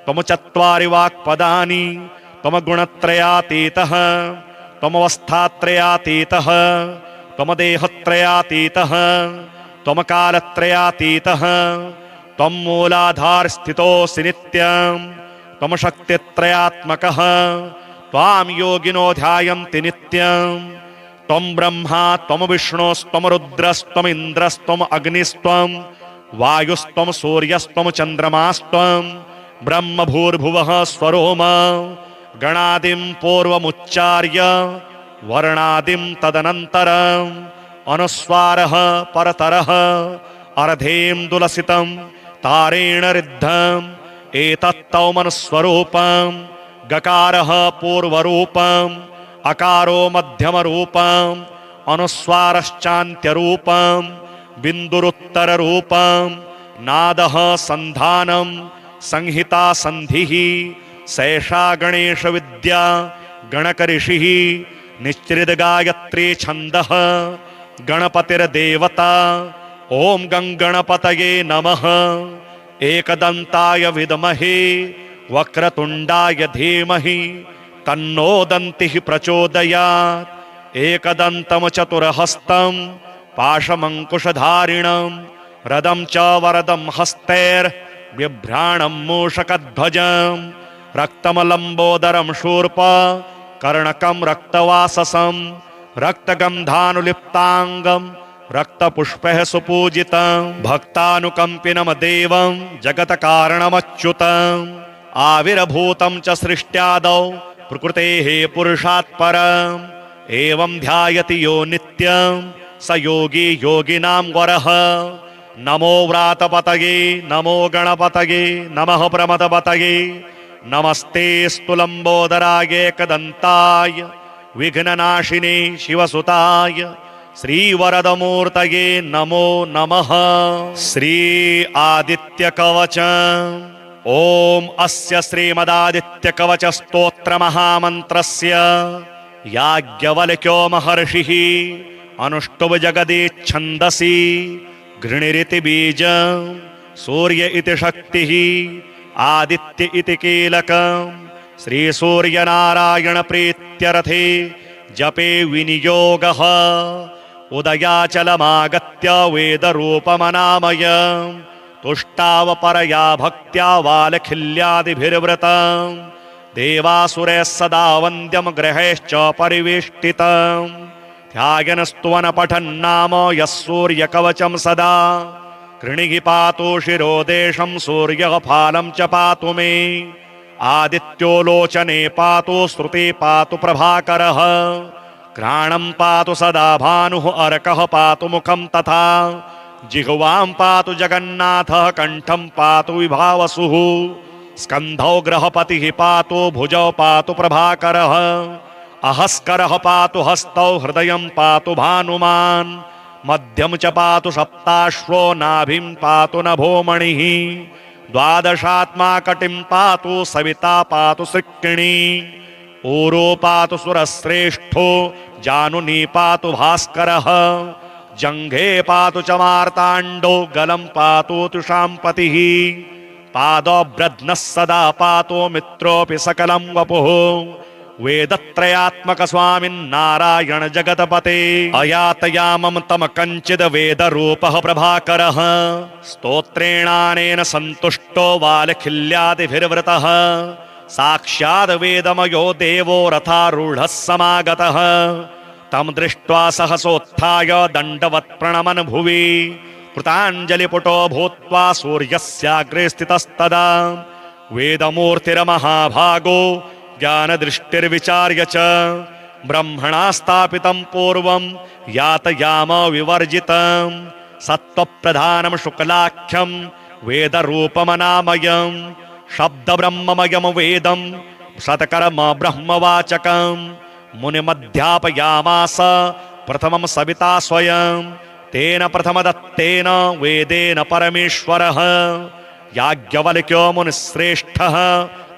त्वं चत्वारि वाक्पदानि त्वं गुणत्रयातीतः त्वमवस्थात्रयातीतः त्वं देहत्रयातीतः त्वं कालत्रयातीतः त्वं मूलाधारस्थितोऽसि नित्यं त्वं शक्तित्रयात्मकः त्वां योगिनो ध्यायन्ति नित्यं त्वं ब्रह्मा त्वं विष्णुस्त्वं रुद्रस्त्वम् इन्द्रस्त्वम् अग्निस्त्वं वायुस्त्वं सूर्यस्त्वं चन्द्रमास्त्वं ब्रह्म भूर्भुवः स्वरोम गणादिं पूर्वमुच्चार्य वर्णादिं तदनन्तरम् अनुस्वारः परतरः अर्धेन्दुलसितं तारेण रिद्धम् एतत्तौमनुस्वरूपं गकारः पूर्वरूपम् अकारो मध्यमरूपम् अनुस्वारश्चान्त्यरूपम् बिन्दुरुत्तररूपम् नादः सन्धानं संहिता संधिः सैषा गणेशविद्या गणकऋषिः निश्चितगायत्री छन्दः गणपतिर्देवता ॐ गङ्गणपतये नमः एकदन्ताय विद्महे वक्रतुण्डाय धीमहि तन्नो दन्तिः प्रचोदयात् एकदन्तं चतुर्हस्तं पाशमङ्कुशधारिणं रदं च वरदं हस्तैर्बिभ्राणं मूषकध्वजं रक्तं लम्बोदरं शूर्प कर्णकं रक्तवाससं रक्तगन्धानुलिप्ताङ्गं रक्तपुष्पैः सुपूजितं भक्तानुकम्पिनं देवं जगत्कारणमच्युतम् आविर्भूतं च सृष्ट्यादौ प्रकृतेः पुरुषात् परम् एवं ध्यायति यो नित्यं स योगी योगिनां वरः नमो व्रातपतये नमो गणपतये नमः प्रमदपतये नमस्ते स्तुलम्बोदराय एकदन्ताय विघ्ननाशिने शिवसुताय श्रीवरदमूर्तये नमो नमः। श्री आदित्यकवचम् ॐ अस्य श्रीमदादित्यकवचस्तोत्रमहामन्त्रस्य याज्ञवल्क्यो महर्षिः अनुष्टुप् जगदीच्छन्दसि गृणिरिति बीजं सूर्य इति शक्तिः आदित्य इति कीलकं श्रीसूर्यनारायणप्रीत्यर्थे जपे विनियोगः उदयाचलमागत्य वेदरूपमनामयम् तुष्टावपरया भक्त्या वालखिल्यादिभिर्वृतं देवासुरैः सदा वन्द्यं ग्रहैश्च परिवेष्टितं ध्यायनस्तुवन पठन्नाम यः सूर्यकवचं सदा कृणिः पातु शिरोदेशं सूर्यः फालं च पातु मे आदित्यो लोचने पातु श्रुते पातु प्रभाकरः घ्राणं पातु सदा भानुः अर्कः पातु मुखं तथा जिह्वां पातु जगन्नाथः कंठं पातु विभावसुः स्कन्धौ ग्रहपतिः पातु भुजौ पातु प्रभाकरः अहस्करः पातु हस्तौ हृदयं पातु भानुमान् मध्यं च पातु सप्ताश्वो नाभिं पातु नभोमणिः द्वादशात्मा कटिं पातु सविता पातु सृक्किणी ऊरो पातु सुरश्रेष्ठो जानुनी पातु भास्करः जंघे पातु च मार्ताण्डो गलं पातु तुषाम्पतिः पादोऽभ्रद्नः सदा पातु मित्रोऽपि सकलं वपुः वेदत्रयात्मक स्वामिन्नारायण जगतपते अयातयामं तम कंचिद वेदरूपः प्रभाकरः स्तोत्रेणानेन सन्तुष्टो वालखिल्यादिभिर्वृतः साक्षाद् वेदमयो देवो रथारूढः समागतः तं दृष्ट्वा सहसोत्थाय दण्डवत् प्रणमन् भुवि कृताञ्जलिपुटो भूत्वा सूर्यस्याग्रे स्थितस्तदा वेदमूर्तिर्महाभागो ज्ञानदृष्टिर्विचार्य च ब्रह्मणा स्थापितं पूर्वं यातयाम विवर्जितं सत्त्वप्रधानं शुक्लाख्यं वेदरूपमनामयं शब्दब्रह्ममयं वेदं सत्कर्म ब्रह्मवाचकं मुनिमध्यापयामास प्रथमं सविता स्वयं तेन प्रथमदत्तेन वेदेन परमेश्वरः याज्ञवल्क्यो मुनिश्रेष्ठः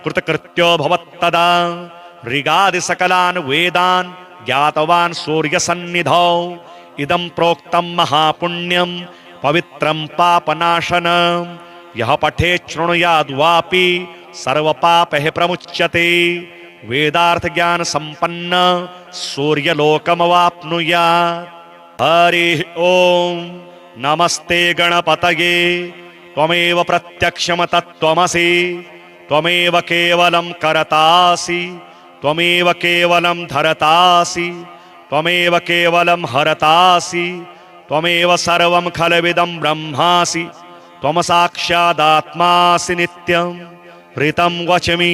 कृतकृत्यो भवत्तदा ऋगादि सकलान् वेदान् ज्ञातवान् सूर्यसन्निधौ इदं प्रोक्तं महापुण्यं पवित्रं पापनाशनं यः पठेत् शृणुयाद्वापि सर्वपापैः प्रमुच्यते वेदार्थ ज्ञान संपन्न सूर्यलोकमवाप्नुयात्। हरिः ओम नमस्ते गणपतये त्वमेव प्रत्यक्षं तत्त्वमसि त्वमेव केवलं करतासि त्वमेव केवलं धरतासि त्वमेव केवलं हरतासि त्वमेव सर्वं खलविदं ब्रह्मासि त्वं साक्षादात्मासि नित्यं ऋतं वच्मि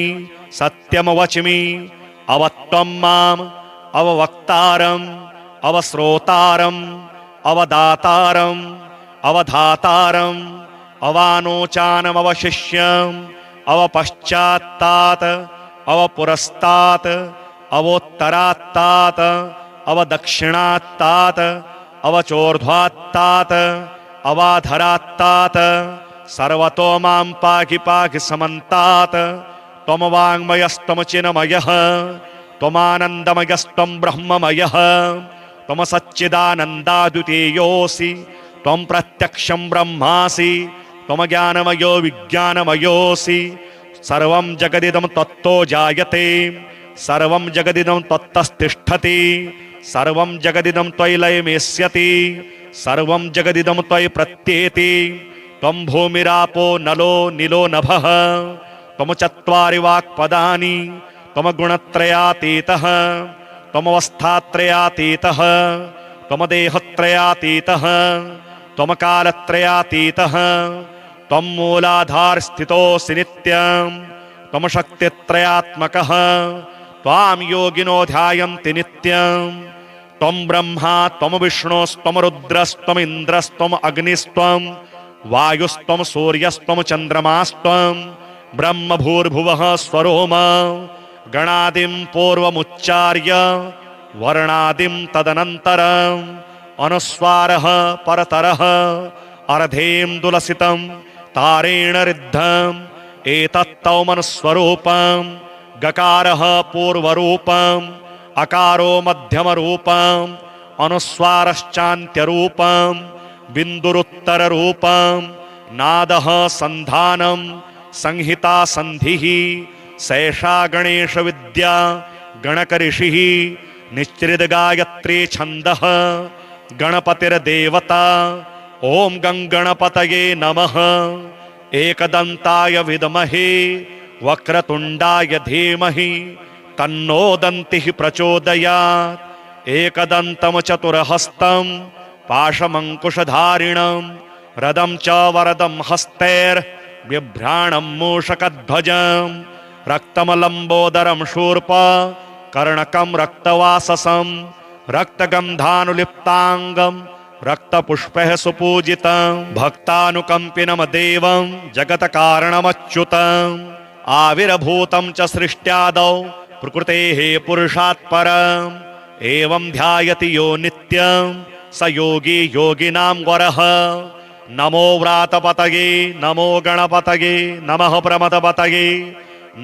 सत्यं वच्मि अवत्वं माम् अववक्तारम् अवश्रोतारम् अवदातारम् अवधातारम् अवानोचानम् अवशिष्यम् अवपश्चात्तात् अवपुरस्तात् अवोत्तरात्तात् अवदक्षिणात्तात् अवचोर्ध्वात्तात् अवाधरात्तात् सर्वतो मां पाहि पाहि समन्तात् त्वं वाङ्मयस्त्वं चिन्मयः त्वमानन्दमयस्त्वं ब्रह्ममयः त्वं सच्चिदानन्दाद्वितीयोऽसि त्वं प्रत्यक्षं ब्रह्मासि त्वं ज्ञानमयो विज्ञानमयोऽसि सर्वं जगदिदं त्वत्तो जायते सर्वं जगदिदं त्वत्तस्तिष्ठति सर्वं जगदिदं त्वयि लयमेष्यति सर्वं जगदिदं त्वयि प्रत्येति त्वं भूमिरापो नलो निलो नभः त्वं चत्वारि वाक्पदानि त्वं गुणत्रयातीतः त्वमवस्थात्रयातीतः त्वं देहत्रयातीतः त्वं कालत्रयातीतः त्वं मूलाधारस्थितोऽसि नित्यं त्वं शक्तित्रयात्मकः त्वां योगिनो ध्यायन्ति नित्यं त्वं ब्रह्मा त्वं विष्णुस्त्वं रुद्रस्त्वम् इन्द्रस्त्वम् अग्निस्त्वं वायुस्त्वं सूर्यस्त्वं चन्द्रमास्त्वं ब्रह्म भूर्भुवः स्वरोम गणादिं पूर्वमुच्चार्य वर्णादिं तदनन्तरम् अनुस्वारः परतरः अर्धेन्दुलसितं तारेण ऋद्धम् एतत्तौमनुस्वरूपं गकारः पूर्वरूपम् अकारो मध्यमरूपम् अनुस्वारश्चान्त्यरूपम् बिन्दुरुत्तररूपम् नादः सन्धानं संहिता संधिः सैषा गणेश विद्या गणकऋषिः निश्चितगायत्री छन्दः गणपतिर्देवता ओम गंगणपतये नमः एकदंताय विद्महे वक्रतुंडाय धीमहि तन्नो दन्तिः प्रचोदयात् एकदन्तं चतुर्हस्तं पाशमंकुशधारिणं रदं च वरदं हस्तैर्बिभ्राणं मूषकध्वजं रक्तं लम्बोदरं शूर्प कर्णकं रक्तवाससं रक्तगन्धानुलिप्तांगं रक्तपुष्पैः सुपूजितं भक्तानुकंपिनं देवं जगत्कारणमच्युतम् आविर्भूतं च सृष्ट्यादौ प्रकृतेः पुरुषात् परम् एवं ध्यायति यो नित्यं स योगी योगिनां वरः नमो व्रातपतये नमो गणपतये नमः प्रमदपतये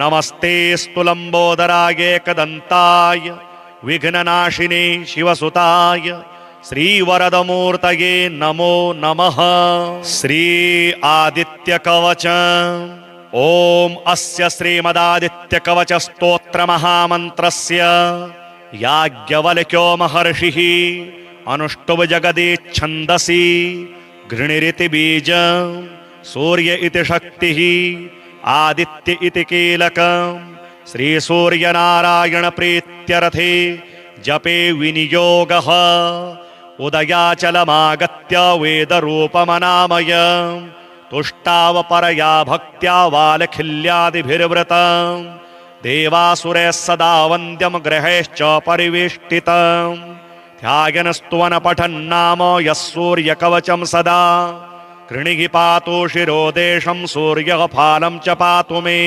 नमस्ते स्तुलम्बोदराय एकदन्ताय विघ्ननाशिने शिवसुताय श्रीवरदमूर्तये नमो नमः। श्री आदित्यकवचम् ओम अस्य श्रीमदादित्यकवच स्तोत्र महामन्त्रस्य याज्ञवल्क्यो महर्षिः अनुष्टुप् जगदीच्छन्दसि घृणिरिति बीजं सूर्य इति शक्तिः आदित्य इति कीलकं श्रीसूर्यनारायण प्रीत्यर्थे जपे विनियोगः उदयाचलमागत्य वेदरूपमनामयम् तुष्टावपरया भक्त्या वालखिल्यादिभिर्वृतम् देवासुरैः सदा वन्द्यं ग्रहैश्च परिवेष्टितम् ध्यायन् स्तुवन् पठन्नाम यः सूर्यकवचं सदा कृणिः पातु शिरोदेशं सूर्यः फालं च पातु मे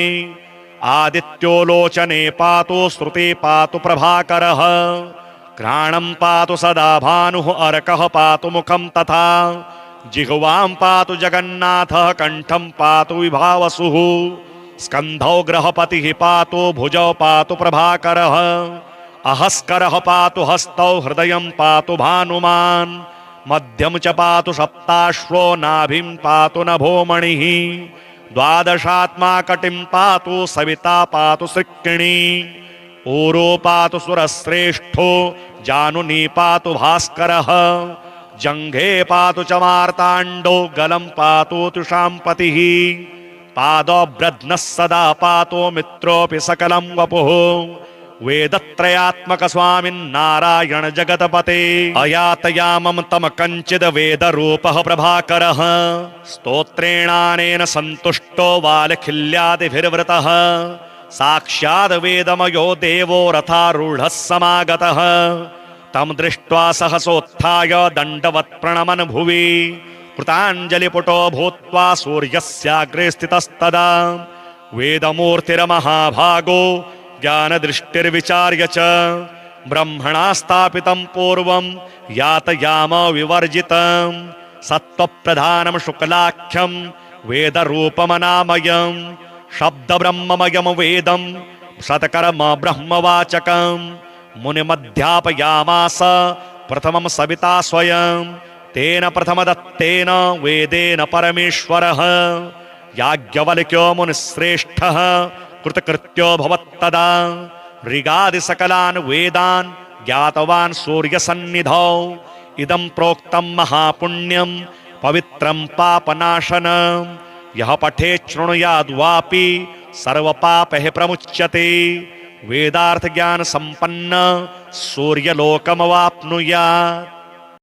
आदित्यो लोचने पातु श्रुते पातु प्रभाकरः घ्राणं पातु सदा भानुः अर्कः पातु मुखं तथा जिह्वां पातु जगन्नाथः कंठं पातु विभावसुः स्कन्धौ ग्रहपतिः पातु भुजौ पातु प्रभाकरः अहस्करः पातु हस्तौ हृदयं पातु भानुमान् मध्यं च पातु सप्ताश्वो नाभिं पातु नभोमणिः द्वादशात्मा कटिं पातु सविता पातु सृक्किणी ऊरो पातु सुरश्रेष्ठो जानुनी पातु भास्करः जंघे पातु च मार्ताण्डो गलं पातु तुषाम्पतिः पादोऽभ्रद्नः सदा पातु मित्रोऽपि सकलं वपुः वेदत्रयात्मक स्वामिन्नारायण जगतपते अयातयामं तम कंचिद वेद रूपः प्रभाकरः स्तोत्रेणानेन सन्तुष्टो वालखिल्यादिभिर्वृतः साक्षाद् वेदमयो देवो रथारूढः समागतः तं दृष्ट्वा सहसोत्थाय दण्डवत् प्रणमन् भुवि कृताञ्जलिपुटो भूत्वा सूर्यस्याग्रे स्थितस्तदा वेदमूर्तिर्महाभागो ज्ञानदृष्टिर्विचार्य च ब्रह्मणा स्थापितं पूर्वं यातयाम विवर्जितं सत्त्वप्रधानं शुक्लाख्यं वेदरूपमनामयं शब्दब्रह्ममयं वेदं शतकर्म ब्रह्मवाचकं मुनिमध्यापयामास प्रथमं सविता स्वयं तेन प्रथमदत्तेन वेदेन परमेश्वरः याज्ञवल्क्यो मुनिश्रेष्ठः कृतकृत्यो भवत्तदा ऋगादि सकलान् वेदान् ज्ञातवान् सूर्यसन्निधौ इदं प्रोक्तं महापुण्यं पवित्रं पापनाशनं यः पठेत् शृणुयाद्वापि सर्वपापैः प्रमुच्यते वेदार्थ ज्ञान संपन्न सूर्यलोकमवाप्नुयात्